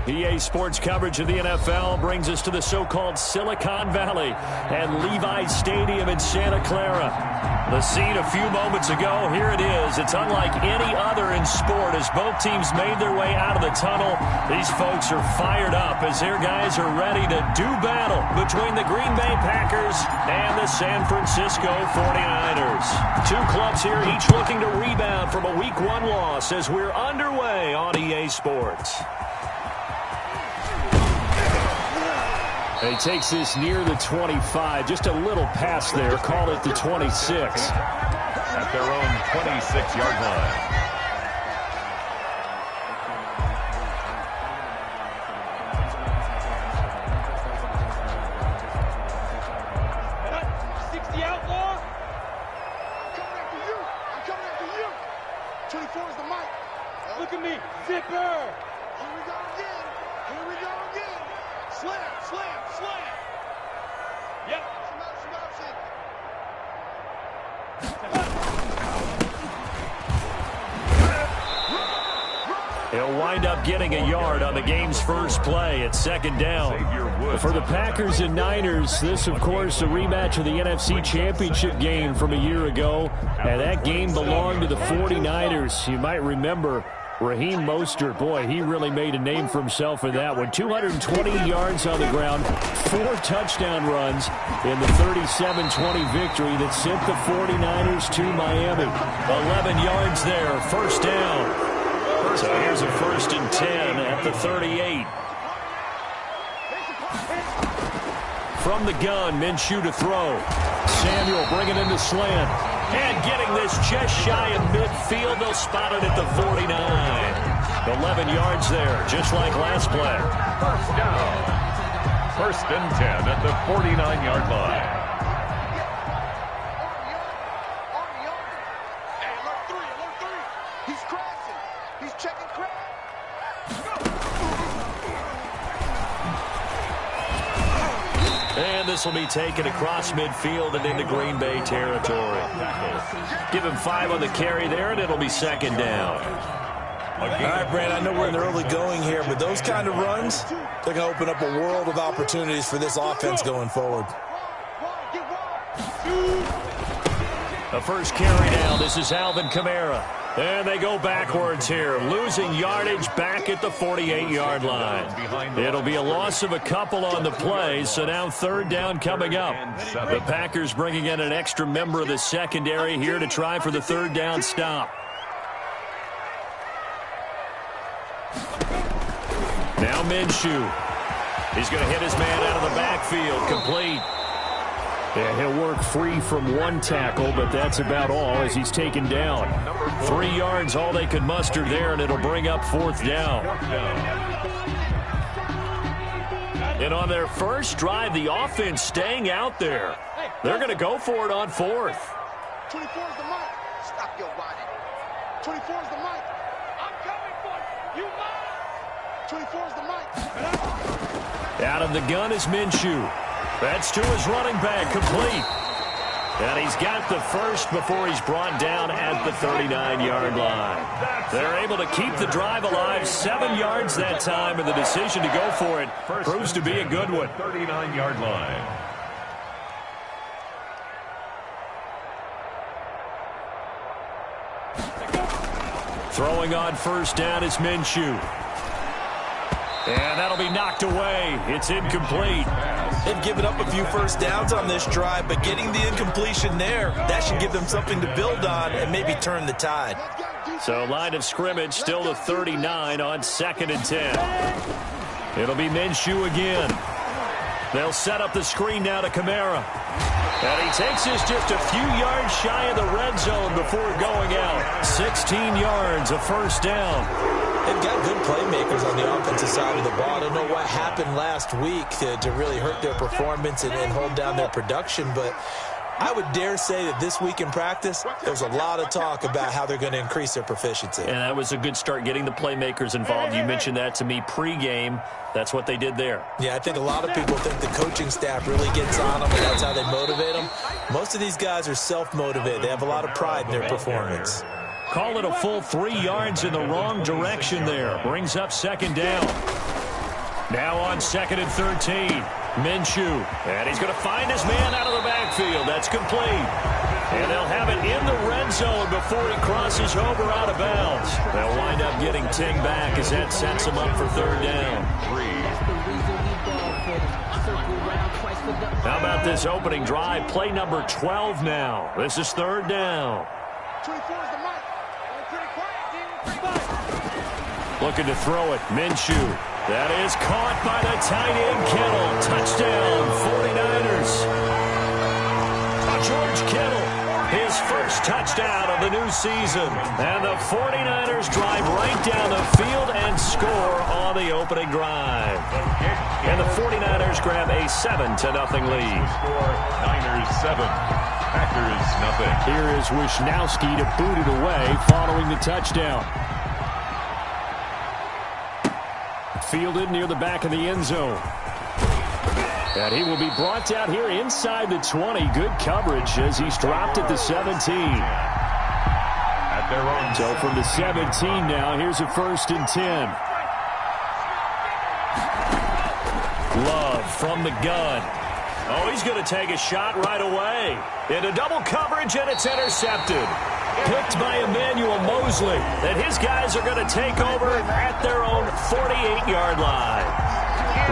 EA Sports coverage of the NFL brings us to the so-called Silicon Valley and Levi's Stadium in Santa Clara. The scene a few moments ago, here it is. It's unlike any other in sport as both teams made their way out of the tunnel. These folks are fired up as their guys are ready to do battle between the Green Bay Packers and the San Francisco 49ers. Two clubs here, each looking to rebound from a Week 1 loss as we're underway on EA Sports. He takes this near the 25, just a little pass there, call it the 26. At their own 26-yard line. He'll wind up getting a yard on the game's first play at second down. For the Packers and Niners, this, of course, a rematch of the NFC Championship game from a year ago. And that game belonged to the 49ers. You might remember Raheem Mostert. Boy, he really made a name for himself in that one. 220 yards on the ground, 4 touchdown runs in the 37-20 victory that sent the 49ers to Miami. 11 yards there, first down. So here's a 1st and 10 at the 38. From the gun, Minshew to throw. Samuel bringing in the slant. And getting this just shy of midfield. They'll spot it at the 49. 11 yards there, just like last play. First down. 1st and 10 at the 49-yard line. This will be taken across midfield and into Green Bay territory. Give him 5 on the carry there, and it'll be second down. All right, Brand, I know we're in the early going here, but those kind of runs, they're going to open up a world of opportunities for this offense going forward. The first carry down, this is Alvin Kamara. And they go backwards here, losing yardage back at the 48-yard line. It'll be a loss of a couple on the play, so now 3rd down coming up. The Packers bringing in an extra member of the secondary here to try for the 3rd down stop. Now Minshew. He's going to hit his man out of the backfield, complete. Yeah, he'll work free from one tackle, but that's about all as he's taken down. 3 yards, all they could muster there, and it'll bring up 4th down. And on their first drive, the offense staying out there. They're going to go for it on 4th. 24 is the mic. Stop your body. 24 is the mic. I'm coming for you. You mind? 24 is the mic. Out of the gun is Minshew. That's to his running back, complete. And he's got the first before he's brought down at the 39-yard line. They're able to keep the drive alive, 7 yards that time, and the decision to go for it proves to be a good one. 39-yard line. Throwing on first down is Minshew. And that'll be knocked away. It's incomplete. They've given up a few first downs on this drive, but getting the incompletion there, that should give them something to build on and maybe turn the tide. So line of scrimmage still to 39 on 2nd and 10. It'll be Minshew again. They'll set up the screen now to Kamara. And he takes this just a few yards shy of the red zone before going out. 16 yards, a first down. They've got good playmakers on the offensive side of the ball. I don't know what happened last week to really hurt their performance and hold down their production, but I would dare say that this week in practice, there's a lot of talk about how they're going to increase their proficiency. And that was a good start, getting the playmakers involved. You mentioned that to me pregame. That's what they did there. Yeah, I think a lot of people think the coaching staff really gets on them, and that's how they motivate them. Most of these guys are self-motivated. They have a lot of pride in their performance. Call it a full 3 yards in the wrong direction there. Brings up second down. Now on 2nd and 13. Minshew. And he's going to find his man out of the backfield. That's complete. And they'll have it in the red zone before he crosses over out of bounds. They'll wind up getting Ting back as that sets him up for 3rd down. How about this opening drive? Play number 12 now. This is 3rd down. 24 is the mic. Pretty quiet, Looking to throw it. Minshew. That is caught by the tight end, Kittle. Touchdown, 49ers. George Kittle, his first touchdown of the new season. And the 49ers drive right down the field and score on the opening drive. And the 49ers grab a 7-0 lead. Niners 7, Packers nothing. Here is Wishnowski to boot it away following the touchdown. Fielded near the back of the end zone. And he will be brought down here inside the 20. Good coverage as he's dropped at the 17. At their own. So from the 17 now, here's a 1st and 10. Love from the gun. Oh, he's going to take a shot right away. Into double coverage, and it's intercepted. Picked by Emmanuel Mosley. And his guys are going to take over at their own 48-yard line.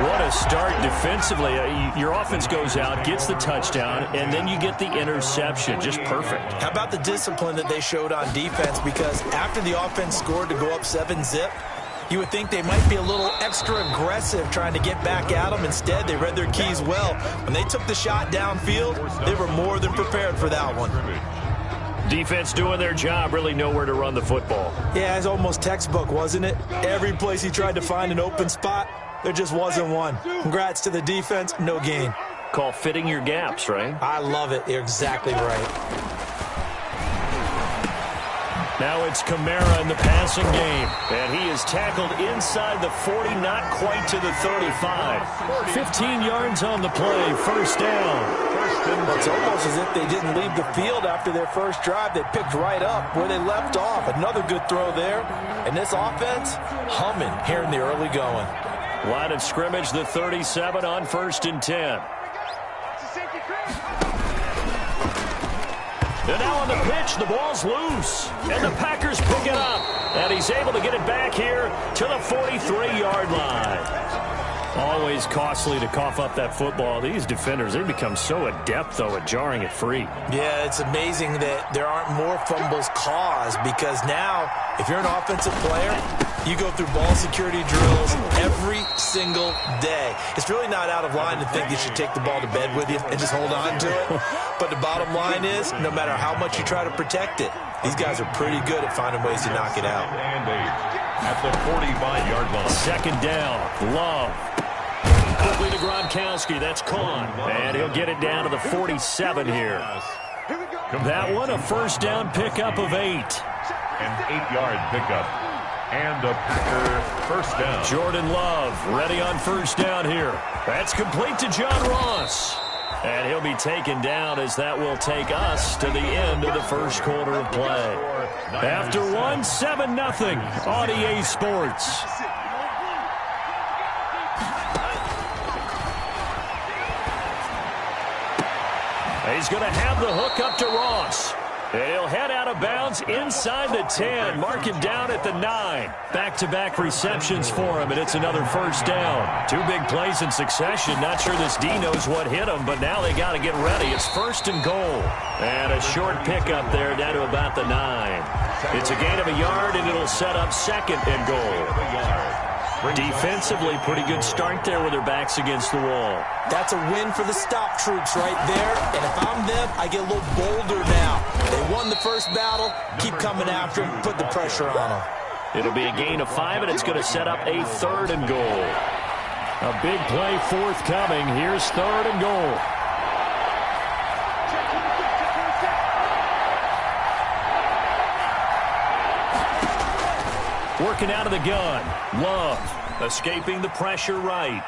What a start defensively. Your offense goes out, gets the touchdown, and then you get the interception. Just perfect. How about the discipline that they showed on defense? Because after the offense scored to go up 7-0, you would think they might be a little extra aggressive trying to get back at them. Instead, they read their keys well. When they took the shot downfield, they were more than prepared for that one. Defense doing their job, really nowhere to run the football. Yeah, it's almost textbook, wasn't it? Every place he tried to find an open spot, there just wasn't one. Congrats to the defense, no gain. Call fitting your gaps, right? I love it. You're exactly right. Now it's Kamara in the passing game. And he is tackled inside the 40, not quite to the 35. 15 yards on the play, 1st down. It's almost as if they didn't leave the field after their first drive. They picked right up where they left off. Another good throw there. And this offense, humming here in the early going. Line of scrimmage, the 37 on 1st and 10. And now on the pitch, the ball's loose. And the Packers pick it up. And he's able to get it back here to the 43-yard line. Always costly to cough up that football. These defenders, they become so adept, though, at jarring it free. Yeah, it's amazing that there aren't more fumbles caused because now, if you're an offensive player, you go through ball security drills every single day. It's really not out of line to think you should take the ball to bed with you and just hold on to it. But the bottom line is, no matter how much you try to protect it, these guys are pretty good at finding ways to knock it out. And at the 45-yard line. 2nd down, Love. Quickly to Gronkowski, that's Kahn. And he'll get it down to the 47 here. That one, a 1st down pickup of 8. An 8-yard pickup. And a Packer 1st down. Jordan Love ready on 1st down here. That's complete to John Ross. And he'll be taken down as that will take us to the end of the 1st quarter of play. After one, 7-0 on EA Sports. He's going to have the hook up to Ross. And he'll head out of bounds inside the 10. Mark it down at the 9. Back-to-back receptions for him, and it's another 1st down. 2 big plays in succession. Not sure this D knows what hit him, but now they got to get ready. It's 1st and goal. And a short pickup there down to about the 9. It's a gain of a yard, and it'll set up 2nd and goal. Defensively, pretty good start there with their backs against the wall. That's a win for the stop troops right there. And if I'm them, I get a little bolder now. They won the first battle. Keep coming after them. Put the pressure on them. It'll be a gain of 5, and it's going to set up a 3rd and goal. A big play forthcoming. Here's 3rd and goal. Working out of the gun. Love escaping the pressure right.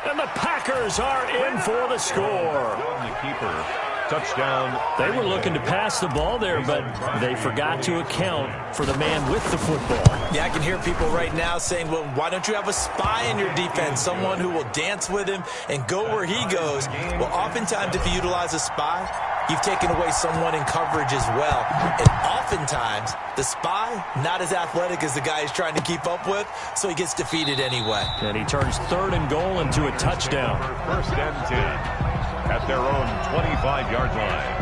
And the Packers are in for the score. The keeper Touchdown. They were looking to pass the ball there, but they forgot to account for the man with the football. Yeah, I can hear people right now saying, well, why don't you have a spy in your defense, someone who will dance with him and go where he goes? Well, oftentimes if you utilize a spy, you've taken away someone in coverage as well. And oftentimes, the spy, not as athletic as the guy he's trying to keep up with, so he gets defeated anyway. And he turns 3rd and goal into a touchdown. 1st and 10 at their own 25-yard line.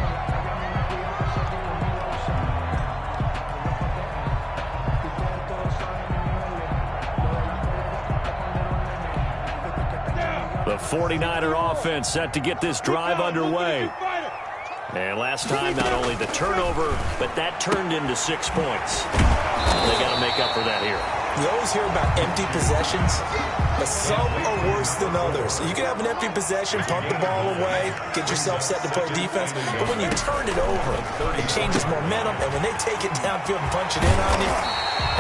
The 49er offense set to get this drive underway. And last time, not only the turnover, but that turned into 6 points. They got to make up for that here. You always hear about empty possessions, but some are worse than others. You can have an empty possession, punt the ball away, get yourself set to play defense, but when you turn it over, it changes momentum, and when they take it downfield and punch it in on you,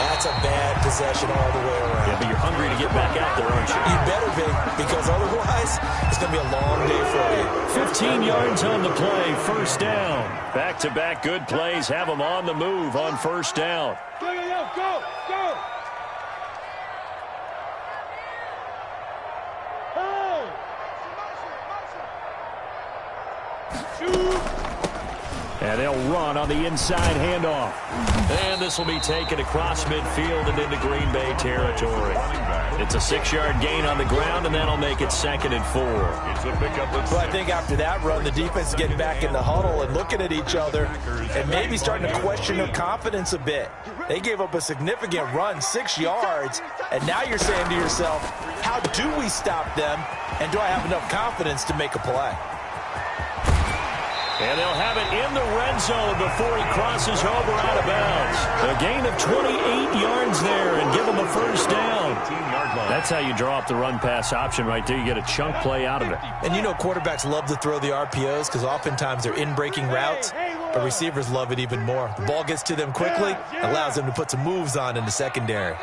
that's a bad possession all the way around. Yeah, but you're hungry to get back out there, aren't you? You better be, because otherwise, it's going to be a long day for you. 15 yards on the play, 1st down. Back-to-back good plays have them on the move on 1st down. Go, go, go! And they'll run on the inside handoff. And this will be taken across midfield and into Green Bay territory. It's a 6-yard gain on the ground, and that'll make it 2nd and 4. It's a pickup of 6. Well, I think after that run, the defense is getting back in the huddle and looking at each other and maybe starting to question their confidence a bit. They gave up a significant run, 6 yards, and now you're saying to yourself, how do we stop them, and do I have enough confidence to make a play? And they'll have it in the red zone before he crosses over out of bounds. A gain of 28 yards there and give him a 1st down. That's how you draw up the run-pass option right there. You get a chunk play out of it. And you know quarterbacks love to throw the RPOs because oftentimes they're in-breaking routes, but receivers love it even more. The ball gets to them quickly, allows them to put some moves on in the secondary.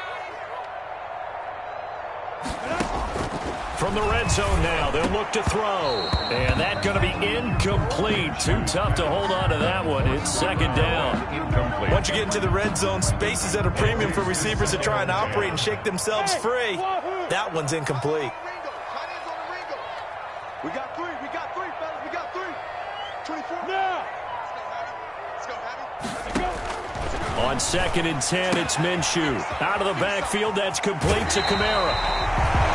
From the red zone now, they'll look to throw. And that's going to be incomplete. Too tough to hold on to that one. It's 2nd down. Incomplete. Once you get into the red zone, space is at a premium for receivers to try and operate and shake themselves free. That one's incomplete. We got 3, fellas, we got 3. 24 now. Let's go, On 2nd and 10, it's Minshew. Out of the backfield, that's complete to Kamara.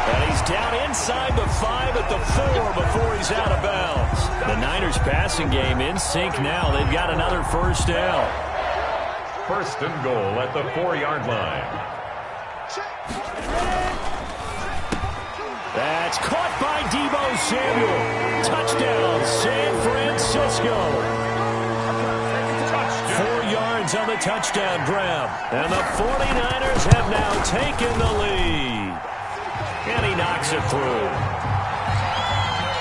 And he's down inside the 5 at the 4 before he's out of bounds. The Niners passing game in sync now. They've got another 1st down. 1st and goal at the 4-yard line. That's caught by Deebo Samuel. Touchdown, San Francisco. 4 yards on the touchdown grab. And the 49ers have now taken the lead. And he knocks it through.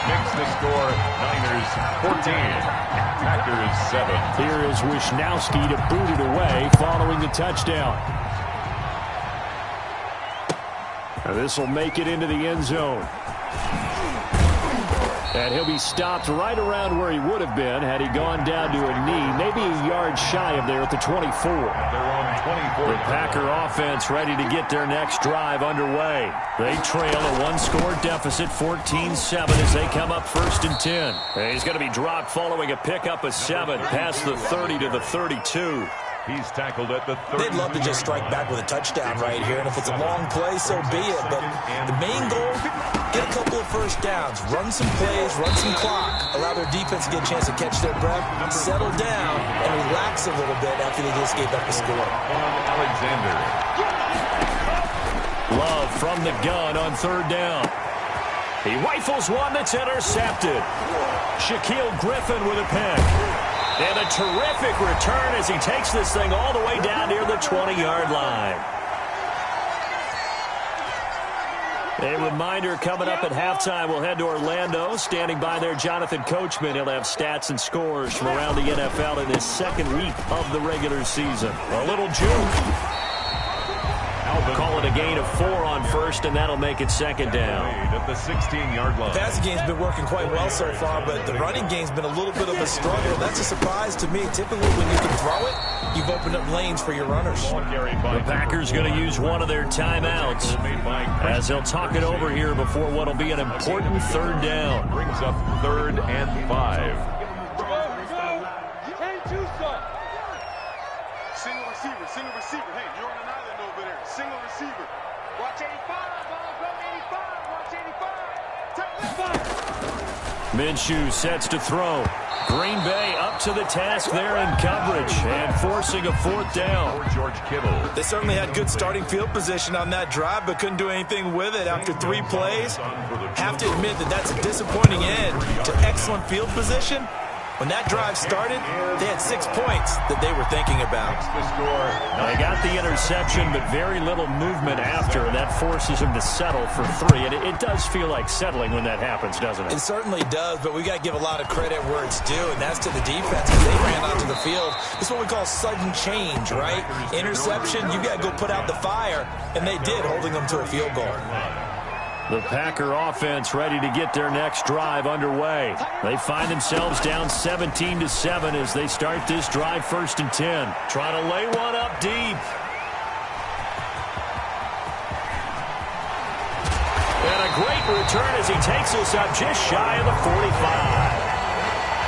Makes the score Niners 14, Packers 7. Here is Wisnowski to boot it away following the touchdown. Now this will make it into the end zone. And he'll be stopped right around where he would have been had he gone down to a knee, maybe a yard shy of there at the 24. They're on 24. The Packer offense ready to get their next drive underway. They trail a 1-score deficit, 14-7 as they come up 1st and 10. And he's going to be dropped following a pickup of 7 past the 30 to the 32. He's tackled at the 30. They'd love to just strike back with a touchdown right here, and if it's a long play, so be it. But the main goal, get a couple of 1st downs, run some plays, run some clock, allow their defense to get a chance to catch their breath, settle down, and relax a little bit after they just gave up the score. Alexander. Love from the gun on 3rd down. He rifles one that's intercepted. Shaquille Griffin with a pick. And a terrific return as he takes this thing all the way down near the 20-yard line. A reminder coming up at halftime, we'll head to Orlando. Standing by there, Jonathan Coachman. He'll have stats and scores from around the NFL in his 2nd week of the regular season. A little juke. Call it a gain of 4 on first, and that'll make it second down. At the 16-yard line. The passing game's been working quite well so far, but the running game's been a little bit of a struggle. That's a surprise to me. Typically, when you can throw it, you've opened up lanes for your runners. The Packers going to use one of their timeouts as they'll talk it over here before what will be an important third down. Brings up 3rd and 5. Single receiver. Hey, you're on an island over there. Single receiver. Watch 85. Ball go 85. Watch 85. Take 5. Minshew sets to throw. Green Bay up to the task there in coverage and forcing a 4th down. George Kittle. They certainly had good starting field position on that drive, but couldn't do anything with it after 3 plays. Have to admit that that's a disappointing end to excellent field position. When that drive started, they had 6 points that they were thinking about. They got the interception, but very little movement after, and that forces them to settle for 3. And it does feel like settling when that happens, doesn't it? It certainly does, but we got to give a lot of credit where it's due, and that's to the defense because they ran onto the field. This is what we call sudden change, right? Interception, you got to go put out the fire, and they did, holding them to a field goal. The Packer offense ready to get their next drive underway. They find themselves down 17-7 as they start this drive 1st and 10. Trying to lay one up deep. And a great return as he takes us up just shy of the 45.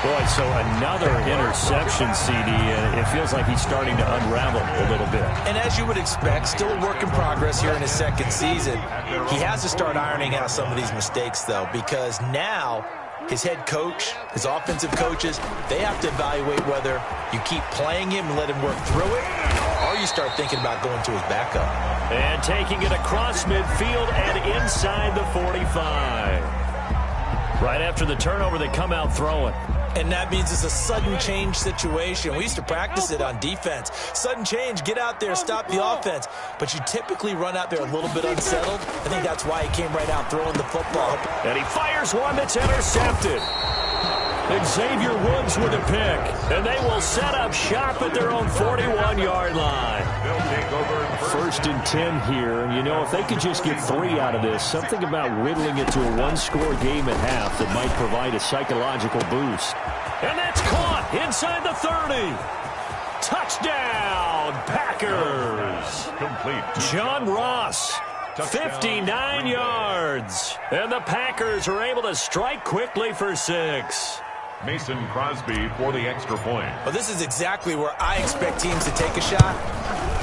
Boy, so another interception, CD, and it feels like he's starting to unravel a little bit. And as you would expect, still a work in progress here in his 2nd season. He has to start ironing out some of these mistakes, though, because now his head coach, his offensive coaches, they have to evaluate whether you keep playing him and let him work through it, or you start thinking about going to his backup. And taking it across midfield and inside the 45. Right after the turnover, they come out throwing. And that means it's a sudden change situation. We used to practice it on defense. Sudden change, get out there, stop the offense. But you typically run out there a little bit unsettled. I think that's why he came right out throwing the football. And he fires one that's intercepted. Xavier Woods with a pick. And they will set up shop at their own 41-yard line. They'll take over 1st and 10 here. And, you know, if they could just get 3 out of this, something about whittling it to a 1-score game at half that might provide a psychological boost. And that's caught inside the 30. Touchdown, Packers. complete. John Ross. 59 yards. And the Packers are able to strike quickly for 6. Mason Crosby for the extra point. Well, this is exactly where I expect teams to take a shot.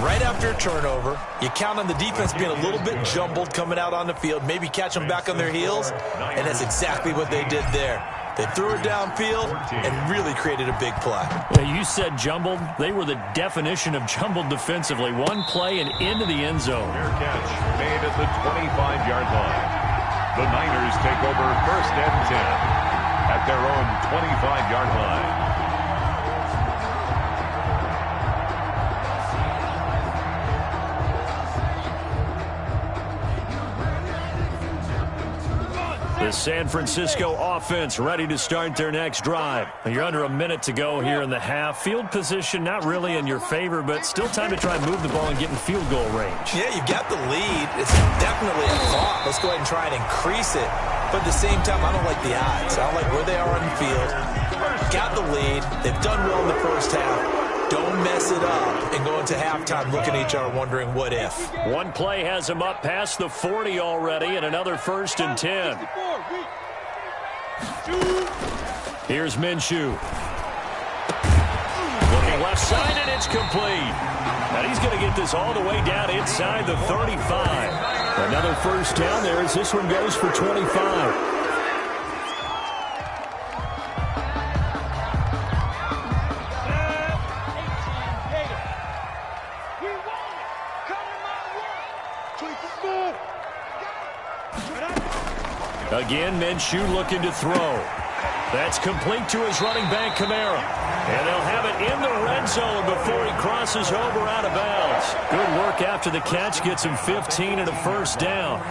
Right after a turnover, you count on the defense being a little bit jumbled coming out on the field, maybe catch them back on their heels, and that's exactly what they did there. They threw it downfield and really created a big play. Yeah, you said jumbled. They were the definition of jumbled defensively. One play and into the end zone. Fair catch made at the 25-yard line. The Niners take over 1st and 10 at their own 25-yard line. The San Francisco offense ready to start their next drive. You're under a minute to go here in the half. Field position not really in your favor, but still time to try and move the ball and get in field goal range. Yeah, you've got the lead. It's definitely a thought. Let's go ahead and try and increase it. But at the same time, I don't like the odds. I don't like where they are on the field. Got the lead. They've done well in the first half. Don't mess it up and go into halftime looking at each other wondering what if. One play has him up past the 40 already and another 1st and 10. Here's Minshew. Looking left side and it's complete. And he's going to get this all the way down inside the 35. Another first down there as this one goes for 25. Again, Minshew looking to throw. That's complete to his running back, Kamara. And they'll have it in the red zone before he crosses over out of bounds. Good work after the catch. Gets him 15 and a first down.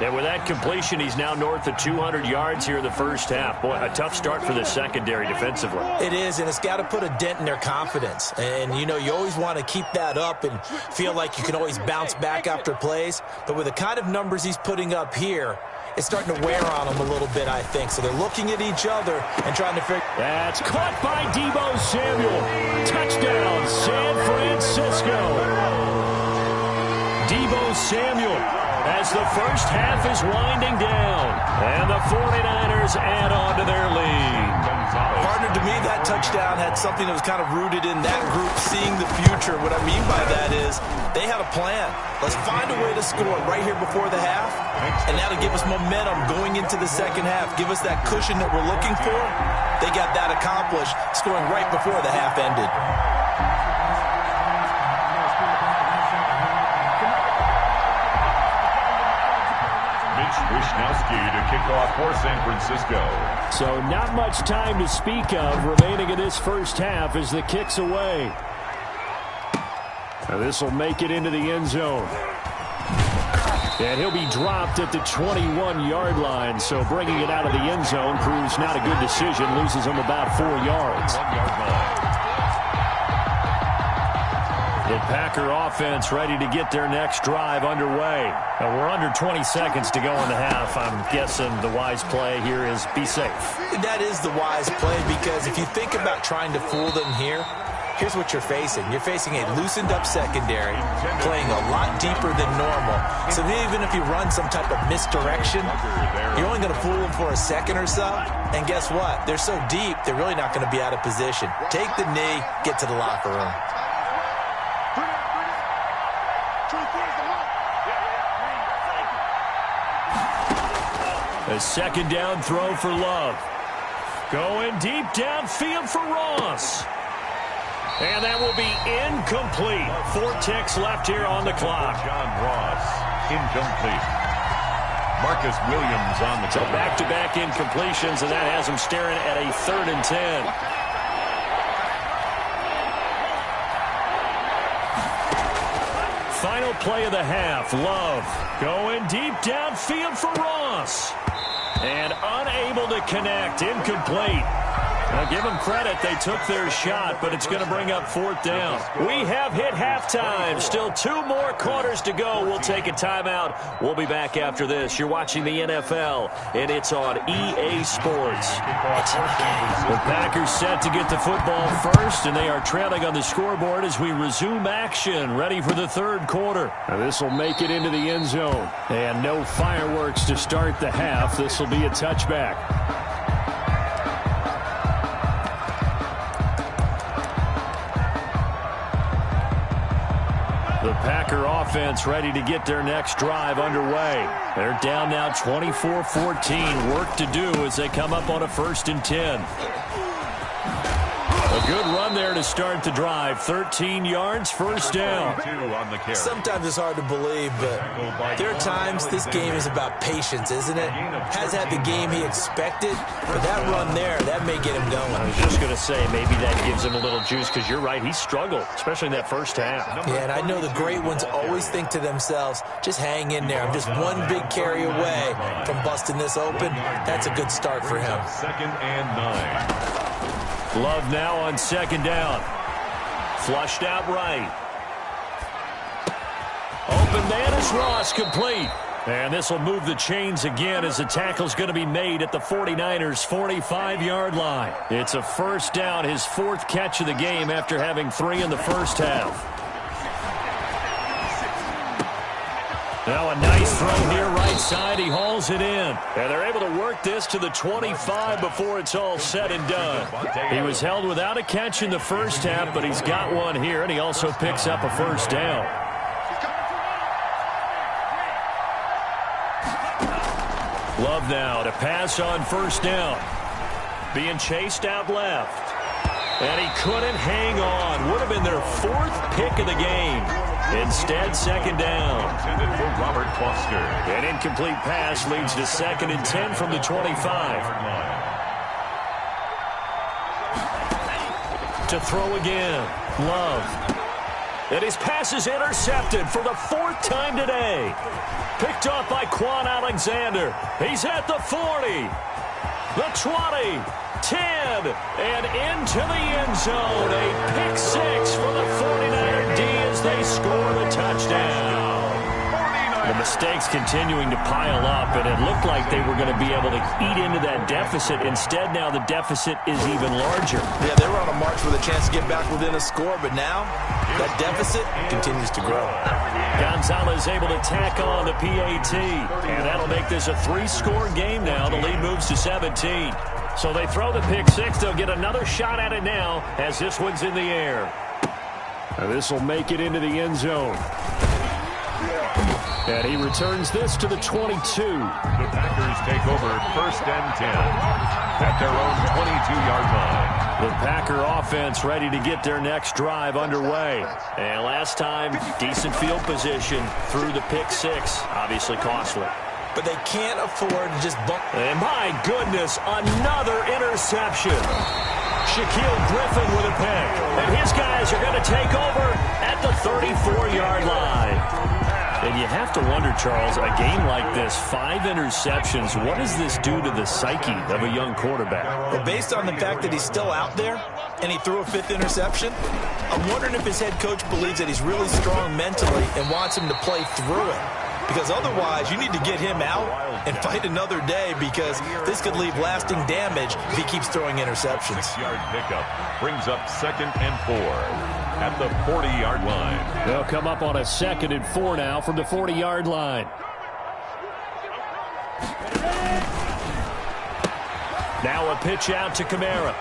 And with that completion, he's now north of 200 yards here in the first half. Boy, a tough start for the secondary defensively. It is, and it's got to put a dent in their confidence. And, you know, you always want to keep that up and feel like you can always bounce back after plays. But with the kind of numbers he's putting up here, it's starting to wear on them a little bit, I think. So they're looking at each other and trying to figure. That's caught by Deebo Samuel. Touchdown, San Francisco. Deebo Samuel as the first half is winding down. And the 49ers add on to their lead. Partner, to me, that touchdown had something that was kind of rooted in that group seeing the future. What I mean by that is they had a plan. Let's find a way to score right here before the half, and that'll give us momentum going into the second half. Give us that cushion that we're looking for. They got that accomplished, scoring right before the half ended. Wishnowsky to kick off for San Francisco. So not much time to speak of remaining in this first half as the kick's away. This will make it into the end zone. And he'll be dropped at the 21-yard line. So bringing it out of the end zone proves not a good decision. Loses him about 4 yards. 1 yard line. The Packer offense ready to get their next drive underway. We're under 20 seconds to go in the half. I'm guessing the wise play here is be safe. That is the wise play, because if you think about trying to fool them here, here's what you're facing. You're facing a loosened-up secondary, playing a lot deeper than normal. So even if you run some type of misdirection, you're only going to fool them for a second or so. And guess what? They're so deep, they're really not going to be out of position. Take the knee, get to the locker room. A second down throw for Love. Going deep downfield for Ross. And that will be incomplete. 4 ticks left here on the clock. John Ross, incomplete. Marcus Williams on the So back-to-back incompletions, and that has him staring at a 3rd and 10. Final play of the half. Love going deep downfield for Ross. And unable to connect. Incomplete. Now, give them credit. They took their shot, but it's going to bring up 4th down. We have hit halftime. Still 2 more quarters to go. We'll take a timeout. We'll be back after this. You're watching the NFL, and it's on EA Sports. The Packers set to get the football first, and they are trailing on the scoreboard as we resume action, ready for the 3rd quarter. Now, this will make it into the end zone. And no fireworks to start the half. This will be a touchback. The Packer offense ready to get their next drive underway. They're down now 24-14. Work to do as they come up on a 1st and 10. A good run there to start the drive. 13 yards, 1st down. Sometimes it's hard to believe, but there are times this game is about patience, isn't it? Has had the game he expected, but that run there, that may get him going. I was just going to say, maybe that gives him a little juice, because you're right, he struggled, especially in that first half. Yeah, and I know the great ones always think to themselves, just hang in there. I'm just one big carry away from busting this open. That's a good start for him. 2nd and 9. Love now on 2nd down. Flushed out right. Open man is Ross, complete. And this will move the chains again as the tackle's going to be made at the 49ers' 45-yard line. It's a 1st down, his 4th catch of the game after having 3 in the first half. Now a nice throw here right side. He hauls it in. And they're able to work this to the 25 before it's all said and done. He was held without a catch in the first half, but he's got one here, and he also picks up a 1st down. Love now to pass on 1st down. Being chased out left. And he couldn't hang on. Would have been their 4th pick of the game. Instead, 2nd down. Intended for Robert Foster. An incomplete pass leads to 2nd and 10 from the 25. To throw again. Love. And his pass is intercepted for the 4th time today. Picked off by Quan Alexander. He's at the 40, the 20, 10, and into the end zone. A pick 6 for the 49er D as they score the touchdown. The mistakes continuing to pile up, and it looked like they were going to be able to eat into that deficit. Instead, now the deficit is even larger. Yeah, they were on a march with a chance to get back within a score, but now that deficit continues to grow. Gonzalez able to tack on the PAT, and that'll make this a 3-score game now. The lead moves to 17. So they throw the pick 6. They'll get another shot at it now as this one's in the air. And this will make it into the end zone. And he returns this to the 22. The Packers take over 1st and 10 at their own 22-yard line. The Packer offense ready to get their next drive underway. And last time, decent field position through the pick 6. Obviously costly. But they can't afford to just bump. And my goodness, another interception. Shaquille Griffin with a pick. And his guys are going to take over at the 34-yard line. And you have to wonder, Charles, a game like this, 5 interceptions, what does this do to the psyche of a young quarterback? Well, based on the fact that he's still out there and he threw a 5th interception, I'm wondering if his head coach believes that he's really strong mentally and wants him to play through it. Because otherwise, you need to get him out and fight another day, because this could leave lasting damage if he keeps throwing interceptions. 6-yard pickup brings up 2nd and 4 at the 40-yard line. They'll come up on a 2nd and 4 now from the 40-yard line. Now a pitch out to Kamara.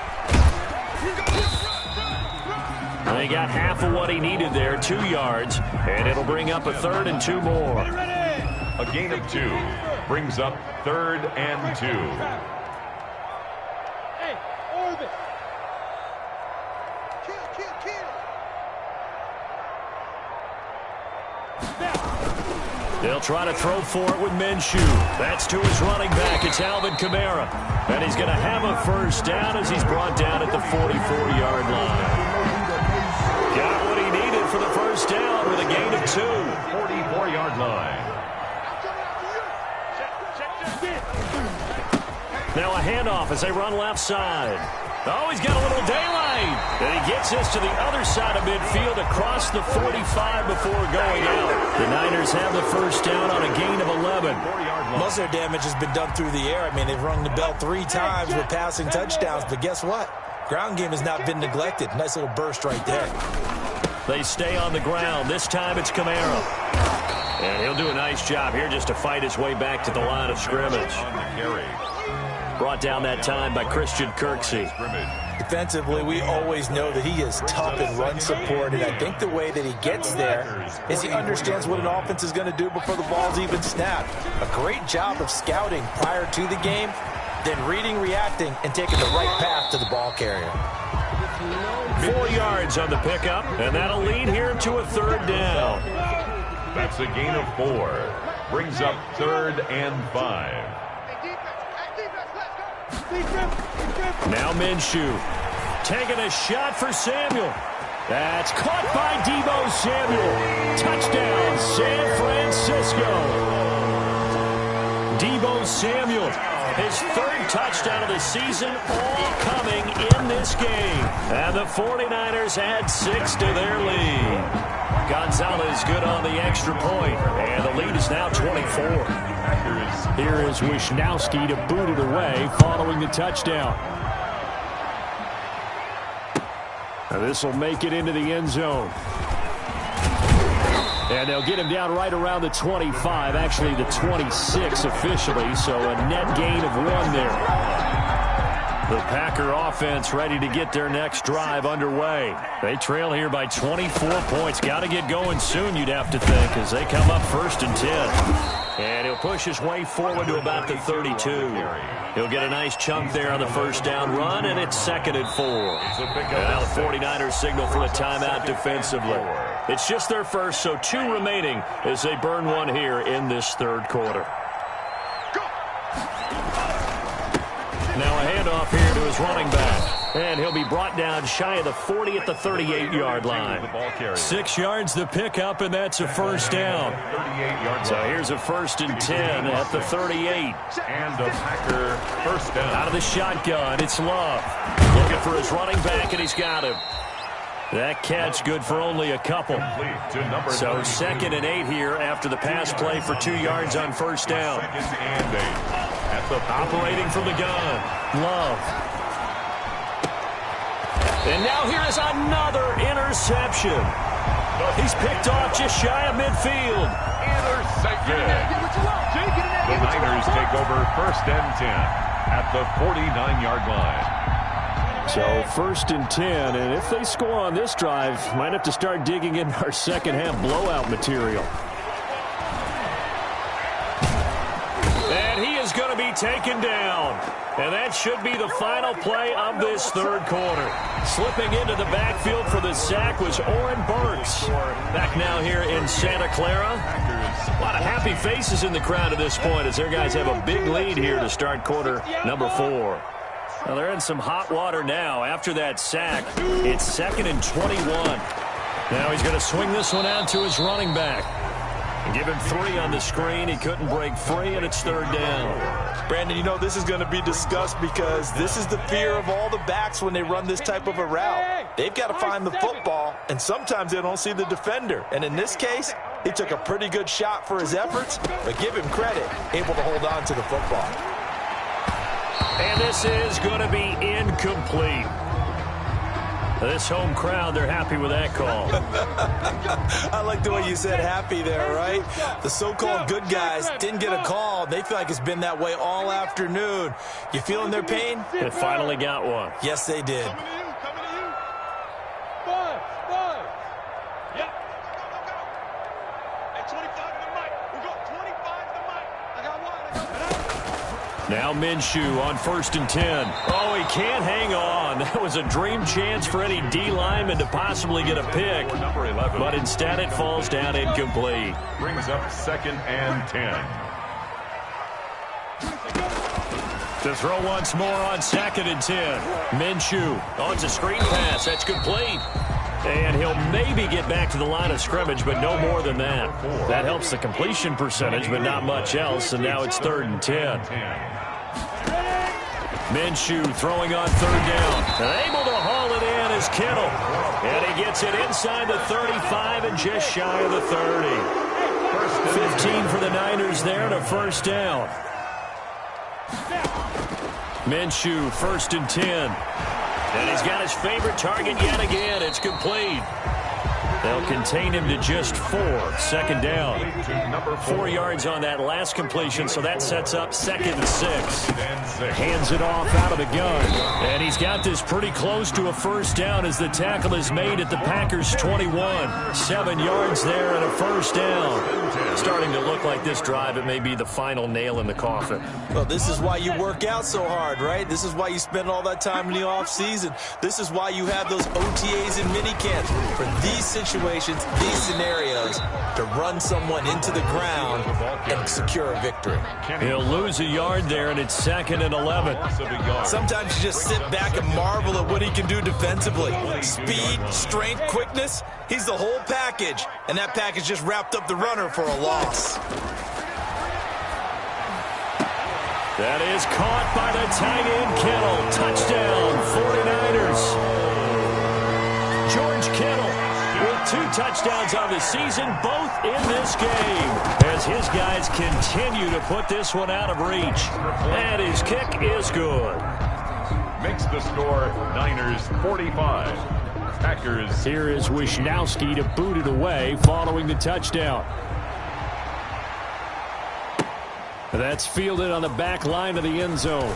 And he got half of what he needed there, 2 yards, and it'll bring up a 3rd and 2 more. A gain of 2 brings up 3rd and 2. Hey, orbit. Kill. They'll try to throw for it with Minshew. That's to his running back. It's Alvin Kamara. And he's going to have a 1st down as he's brought down at the 44-yard line. Got what he needed for the 1st down with a gain of 2. 44-yard line. Now a handoff as they run left side. Oh, he's got a little daylight. And he gets this to the other side of midfield across the 45 before going out. The Niners have the 1st down on a gain of 11. Most of their damage has been done through the air. I mean, they've rung the bell 3 times with passing touchdowns, but guess what? Ground game has not been neglected. Nice little burst right there. They stay on the ground. This time it's Kamara. And he'll do a nice job here just to fight his way back to the line of scrimmage. On the carry. Brought down that time by Christian Kirksey. Defensively, we always know that he is tough in run support, and I think the way that he gets there is he understands what an offense is going to do before the ball's even snapped. A great job of scouting prior to the game, then reading, reacting, and taking the right path to the ball carrier. 4 yards on the pickup, and that'll lead here to a 3rd down. That's a gain of 4. Brings up 3rd and 5. Now Minshew taking a shot for Samuel. That's caught by Deebo Samuel. Touchdown, San Francisco. Deebo Samuel, his 3rd touchdown of the season, all coming in this game. And the 49ers add 6 to their lead. Gonzalez good on the extra point, and the lead is now 24. Here is Wisnowski to boot it away following the touchdown. Now this will make it into the end zone. And they'll get him down right around the 25, actually the 26 officially, so a net gain of 1 there. The Packer offense ready to get their next drive underway. They trail here by 24 points. Got to get going soon, you'd have to think, as they come up 1st and 10. And he'll push his way forward to about the 32. He'll get a nice chunk there on the 1st down run, and it's 2nd and 4. And now the 49ers signal for a timeout defensively. It's just their first, so 2 remaining as they burn 1 here in this 3rd quarter. Now a handoff here to his running back. And he'll be brought down shy of the 40 at the 38-yard line. 6 yards the pickup, and that's a first down. So here's a 1st and 10 at the 38. And a Packer first down. Out of the shotgun, it's Love. Looking for his running back, and he's got him. That catch good for only a couple. So 2nd and 8 here after the pass play for 2 yards on first down. Operating from the gun, Love. And now here is another interception. He's picked off just shy of midfield. Intercepted. The Niners take over 1st and 10 at the 49-yard line. So 1st and 10, and if they score on this drive, might have to start digging in our second-half blowout material. And he is going to be taken down. And that should be the final play of this 3rd quarter. Slipping into the backfield for the sack was Oren Burks. Back now here in Santa Clara. A lot of happy faces in the crowd at this point as their guys have a big lead here to start quarter number 4. Well, they're in some hot water now after that sack. It's 2nd and 21. Now he's going to swing this one out to his running back. And give him 3 on the screen. He couldn't break free, and it's 3rd down. Brandon, you know this is going to be discussed because this is the fear of all the backs when they run this type of a route. They've got to find the football, and sometimes they don't see the defender. And in this case, he took a pretty good shot for his efforts, but give him credit, able to hold on to the football. And this is going to be incomplete. This home crowd, they're happy with that call. I like the way you said happy there, right? The so-called good guys didn't get a call. They feel like it's been that way all afternoon. You feeling their pain? They finally got one. Yes, they did. Coming to you. 5. Yep. Hey, 25 to the mic. We go 25 to the mic. I got one. Now Minshew on 1st and 10. Oh, he can't hang on. That was a dream chance for any D lineman to possibly get a pick. But instead it falls down incomplete. Brings up 2nd and 10. To throw once more on 2nd and 10. Minshew. Oh, it's a screen pass. That's complete. And he'll maybe get back to the line of scrimmage, but no more than that. That helps the completion percentage, but not much else. And now it's 3rd and 10. Minshew throwing on 3rd down. And able to haul it in is Kittle. And he gets it inside the 35 and just shy of the 30. 15 for the Niners there and a 1st down. Minshew, 1st and 10. And he's got his favorite target yet again. It's complete. They'll contain him to just 4. 2nd down. 4 yards on that last completion, so that sets up 2nd and 6. Hands it off out of the gun. And he's got this pretty close to a 1st down as the tackle is made at the Packers' 21. 7 yards there and a 1st down. Starting to look like this drive, it may be the final nail in the coffin. Well, this is why you work out so hard, right? This is why you spend all that time in the offseason. This is why you have those OTAs and minicamps. For these situations, these scenarios, to run someone into the ground and secure a victory. He'll lose a yard there, and it's 2nd and 11. Sometimes you just sit back and marvel at what he can do defensively. Speed, strength, quickness, he's the whole package. And that package just wrapped up the runner for a loss. That is caught by the tight end, Kittle. Touchdown, 49ers. George Kittle with 2 touchdowns on the season, both in this game, as his guys continue to put this one out of reach. And his kick is good. Makes the score Niners 45. Packers. Here is Wisnowski to boot it away following the touchdown. That's fielded on the back line of the end zone.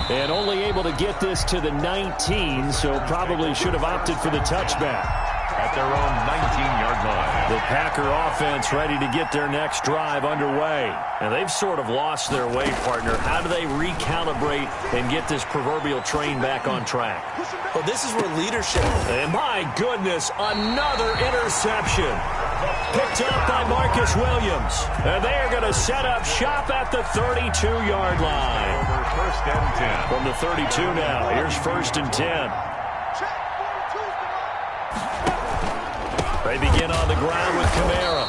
And only able to get this to the 19, so probably should have opted for the touchback. At their own 19-yard line. The Packer offense ready to get their next drive underway. And they've sort of lost their way, partner. How do they recalibrate and get this proverbial train back on track? Well, this is where leadership... And my goodness, another interception. Picked up by Marcus Williams. And they are going to set up shop at the 32-yard line. Over first and 10. From the 32 now, here's first and 10. They begin on the ground with Kamara.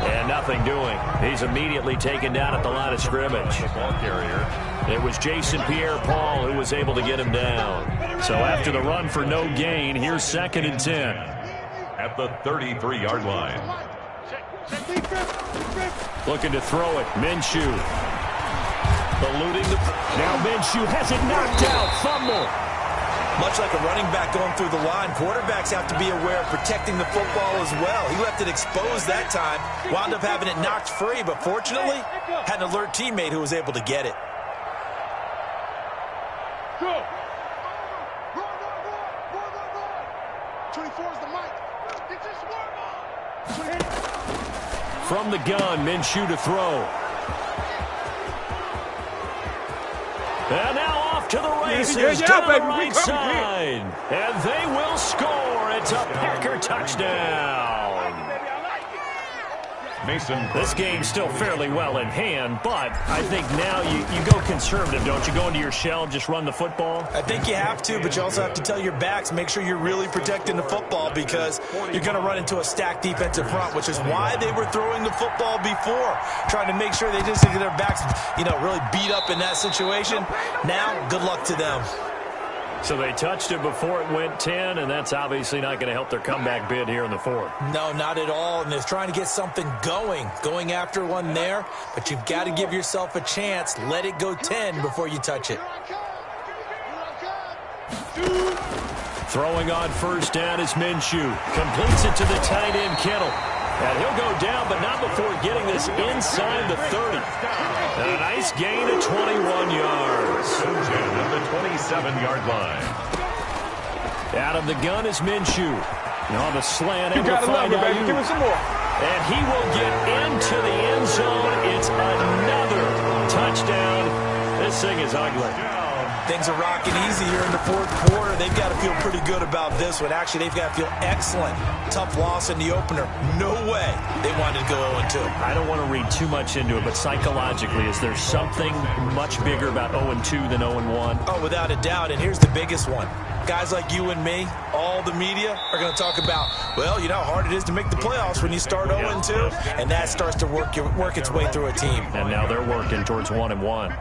And nothing doing. He's immediately taken down at the line of scrimmage. Ball carrier. It was Jason Pierre-Paul who was able to get him down. So after the run for no gain, here's second and 10. At the 33-yard line. Looking to throw it. Minshew. Eluding the... Now Minshew has it knocked out. Fumble. Much like a running back going through the line, quarterbacks have to be aware of protecting the football as well. He left it exposed that time, wound up having it knocked free, but fortunately, had an alert teammate who was able to get it. Go! Run! 24 is the mic. Get your swerve on! From the gun, Minshew to throw. And now off to the races, to the right side. And they will score. It's a Packer touchdown. Mason. This game's still fairly well in hand, but I think now you go conservative, don't you? Go into your shell, just run the football? I think you have to, but you also have to tell your backs, make sure you're really protecting the football because you're going to run into a stacked defensive front, which is why they were throwing the football before, trying to make sure they just get their backs, really beat up in that situation. Now, good luck to them. So they touched it before it went 10, and that's obviously not going to help their comeback bid here in the fourth. No, not at all, and they're trying to get something going after one there, but you've got to give yourself a chance. Let it go 10 before you touch it. Throwing on first down is Minshew. Completes it to the tight end, Kittle. And he'll go down, but not before getting this inside the 30. And a nice gain of 21 yards. At the 27-yard line. Out of the gun is Minshew. On the slant, you gotta love it, baby. Give me some more. And he will get into the end zone. It's another touchdown. This thing is ugly. Things are rocking easy here in the fourth quarter. They've got to feel pretty good about this one. Actually, they've got to feel excellent. Tough loss in the opener. No way they wanted to go 0-2. I don't want to read too much into it, but psychologically, is there something much bigger about 0-2 than 0-1? Oh, without a doubt, and here's the biggest one. Guys like you and me, all the media, are going to talk about, well, you know how hard it is to make the playoffs when you start 0-2, and that starts to work its way through a team. And now they're working towards 1-1.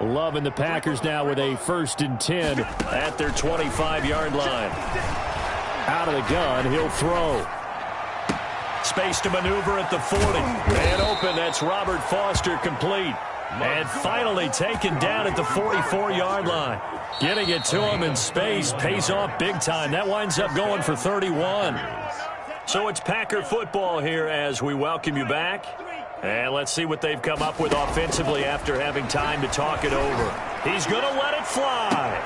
Love and the Packers now with a first and 10 at their 25-yard line. Out of the gun, he'll throw. Space to maneuver at the 40. Man open, that's Robert Foster complete. And finally taken down at the 44-yard line. Getting it to him in space pays off big time. That winds up going for 31. So it's Packer football here as we welcome you back. And let's see what they've come up with offensively after having time to talk it over. He's going to let it fly.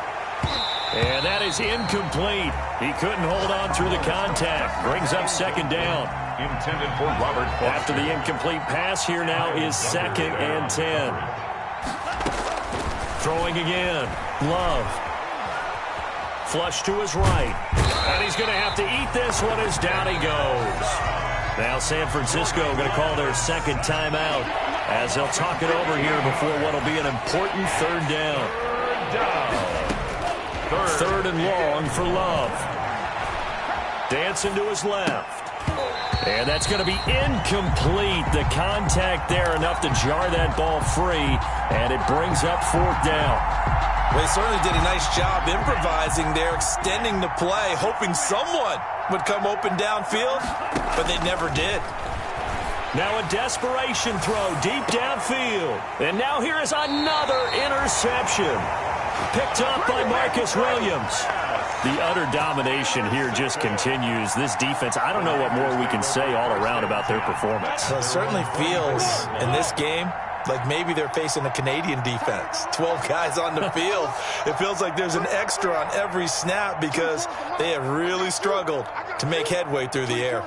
And that is incomplete. He couldn't hold on through the contact. Brings up second down. Intended for Robert Foster. After the incomplete pass, here now is second and 10. Throwing again. Love. Flush to his right. And he's going to have to eat this one as down he goes. Now San Francisco going to call their second timeout as they'll talk it over here before what will be an important third down. Third and long for Love. Dancing to his left. And that's going to be incomplete. The contact there enough to jar that ball free, and it brings up fourth down. Well, they certainly did a nice job improvising there, extending the play, hoping someone would come open downfield, but they never did. Now a desperation throw deep downfield. And now here is another interception. Picked up by Marcus Williams. The utter domination here just continues. This defense, I don't know what more we can say all around about their performance. Well, it certainly feels in this game like maybe they're facing a Canadian defense. 12 guys on the field. It feels like there's an extra on every snap because they have really struggled to make headway through the air.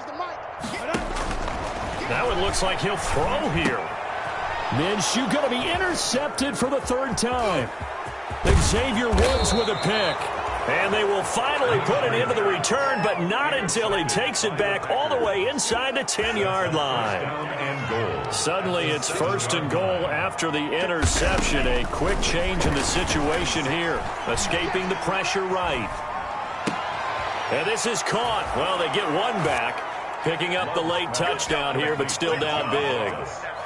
Now it looks like he'll throw here. Minshew going to be intercepted for the third time. Xavier Woods with a pick. And they will finally put it into the return, but not until he takes it back all the way inside the 10-yard line. Suddenly it's 1st and goal after the interception. A quick change in the situation here. Escaping the pressure right. And this is caught. Well, they get one back. Picking up the late touchdown here, but still down big.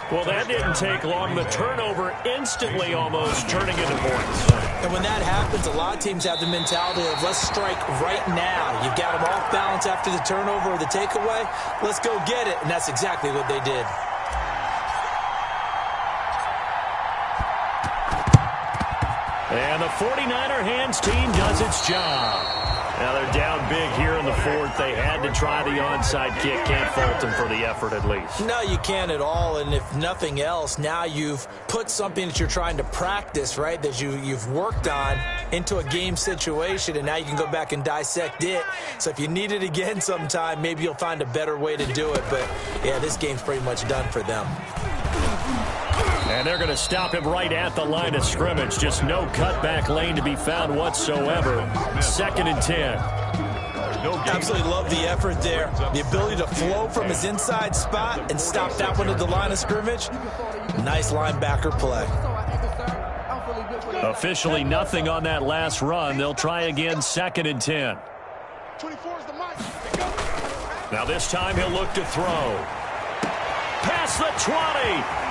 Well, that didn't take long. The turnover instantly almost turning into points. And when that happens, a lot of teams have the mentality of let's strike right now. You've got them off balance after the turnover or the takeaway. Let's go get it. And that's exactly what they did. And the 49er hands team does its job. Now they're down big here in the 4th. They had to try the onside kick. Can't fault them for the effort at least. No, you can't at all. And if nothing else, now you've put something that you're trying to practice, right, that you've worked on into a game situation, and now you can go back and dissect it. So if you need it again sometime, maybe you'll find a better way to do it. But, yeah, this game's pretty much done for them. And they're going to stop him right at the line of scrimmage. Just no cutback lane to be found whatsoever. 2nd and 10. Absolutely love the effort there. The ability to flow from his inside spot and stop that one at the line of scrimmage. Nice linebacker play. Officially nothing on that last run. They'll try again 2nd and 10. 24 is the mic. Now this time he'll look to throw. Past the 20.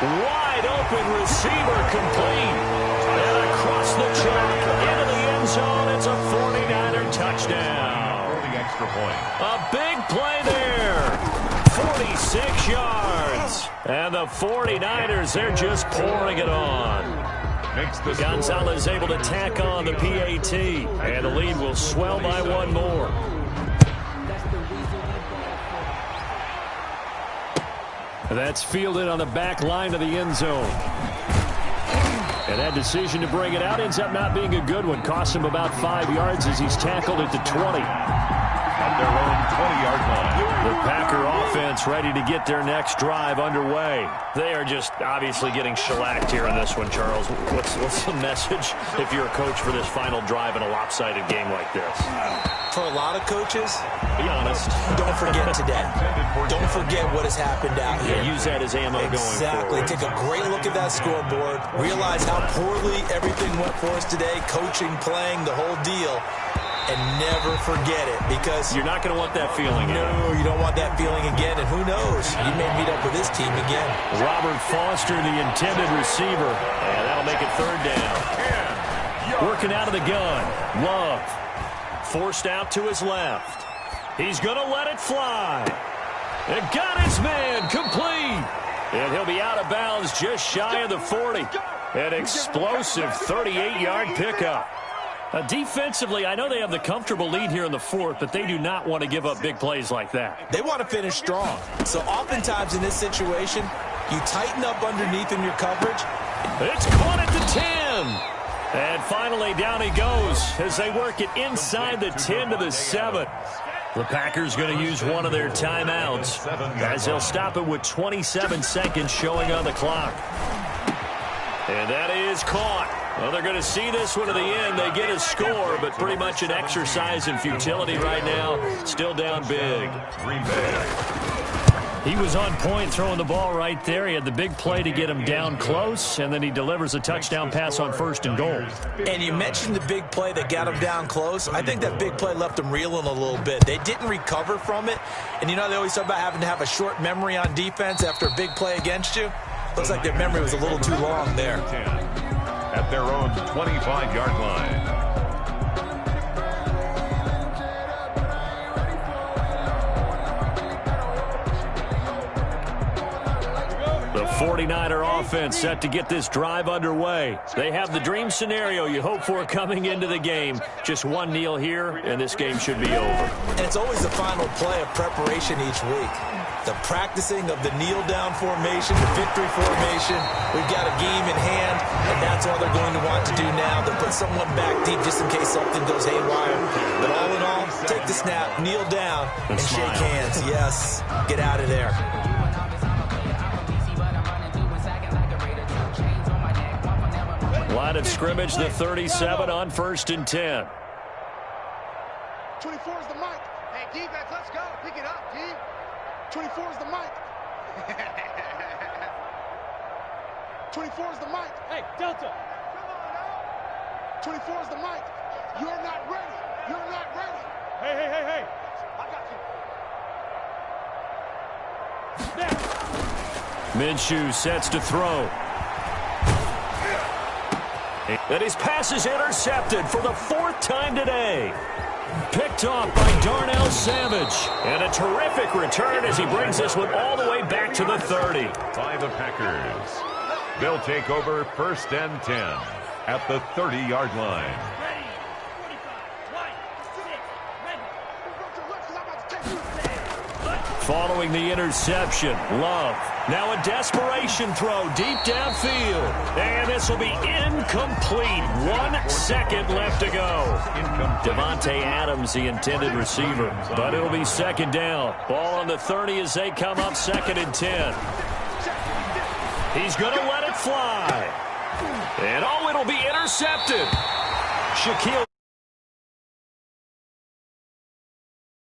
Wide open receiver complete. And across the track into the end zone. It's a 49er touchdown. For the extra point. A big play there. 46 yards. And the 49ers, they're just pouring it on. Gonzalez able to tack on the PAT. And the lead will swell by one more. That's fielded on the back line of the end zone. And that decision to bring it out ends up not being a good one. Costs him about 5 yards as he's tackled at the 20. At their own 20-yard line. The Packer offense ready to get their next drive underway. They are just obviously getting shellacked here in this one, Charles. What's the message if you're a coach for this final drive in a lopsided game like this? For a lot of coaches, be honest. Don't forget today. Don't forget what has happened out here. Yeah, use that as ammo going forward. Exactly. Take a great look at that scoreboard. Realize how poorly everything went for us today. Coaching, playing, the whole deal. And never forget it, because you're not going to want that feeling again. No, you don't want that feeling again, and who knows? You may meet up with this team again. Robert Foster, the intended receiver, and that'll make it 3rd down. Working out of the gun. Love. Forced out to his left. He's going to let it fly. And got his man complete. And he'll be out of bounds just shy of the 40. An explosive 38-yard pickup. Defensively, I know they have the comfortable lead here in the 4th, but they do not want to give up big plays like that. They want to finish strong. So oftentimes in this situation, you tighten up underneath in your coverage. It's caught at the 10. And finally, down he goes as they work it inside the 10 to the 7. The Packers going to use one of their timeouts as they'll stop it with 27 seconds showing on the clock. And that is caught. Well, they're going to see this one to the end. They get a score, but pretty much an exercise in futility right now. Still down big. Green Bay. He was on point throwing the ball right there. He had the big play to get him down close, and then he delivers a touchdown pass on 1st and goal. And you mentioned the big play that got him down close. I think that big play left him reeling a little bit. They didn't recover from it. And, you know, they always talk about having to have a short memory on defense after a big play against you. Looks like their memory was a little too long there. At their own 25-yard line. The 49er offense set to get this drive underway. They have the dream scenario you hope for coming into the game. Just one kneel here, and this game should be over. And it's always the final play of preparation each week. The practicing of the kneel-down formation, the victory formation. We've got a game in hand, and that's all they're going to want to do now. They'll put someone back deep just in case something goes haywire. But all in all, take the snap, kneel down, and shake hands. Yes, get out of there. Line of scrimmage, the 37 on 1st and 10. 24 is the mic. Hey, defense, let's go. Pick it up, D. 24 is the mic. 24 is the mic. Hey, Delta. Come on now. 24 is the mic. You're not ready. You're not ready. Hey. I got you. Snap. Minshew sets to throw. And his pass is intercepted for the 4th time today. Picked off by Darnell Savage. And a terrific return as he brings this one all the way back to the 30. By the Packers. They'll take over 1st and 10 at the 30-yard line. Ready. 45. White. 6. Ready. Following the interception, Love. Now a desperation throw deep downfield. And this will be incomplete. 1 second left to go. Devontae Adams, the intended receiver. But it'll be 2nd down. Ball on the 30 as they come up 2nd and 10. He's going to let it fly. And it'll be intercepted. Shaquille